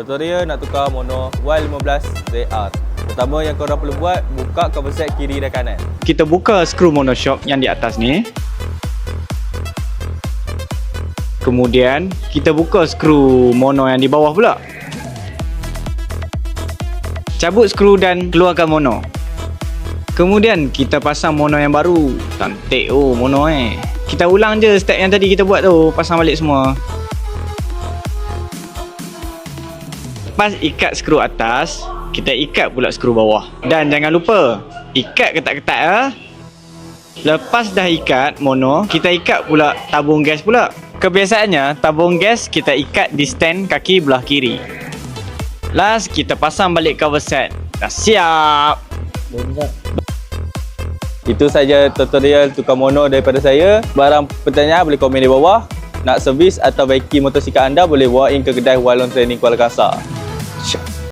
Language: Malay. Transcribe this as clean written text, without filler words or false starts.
Tutorial nak tukar mono Y15 ZR. Pertama yang korang perlu buat, buka cover set kiri dan kanan. Kita buka skru monoshock yang di atas ni. Kemudian kita buka skru mono yang di bawah pula. Cabut skru dan keluarkan mono. Kemudian kita pasang mono yang baru. Cantik mono Kita ulang je step yang tadi kita buat tu, pasang balik semua. Lepas ikat skru atas, kita ikat pula skru bawah. Dan jangan lupa, ikat ketat-ketat ya. Lepas dah ikat mono, kita ikat pula tabung gas pula. Kebiasaannya, tabung gas kita ikat di stand kaki belah kiri. Last, kita pasang balik cover set. Dah siap. Itu saja tutorial tukar mono daripada saya. Barang pertanyaan boleh komen di bawah. Nak servis atau baiki motosikal anda boleh walk in ke kedai Walong Training Kuala Kasar.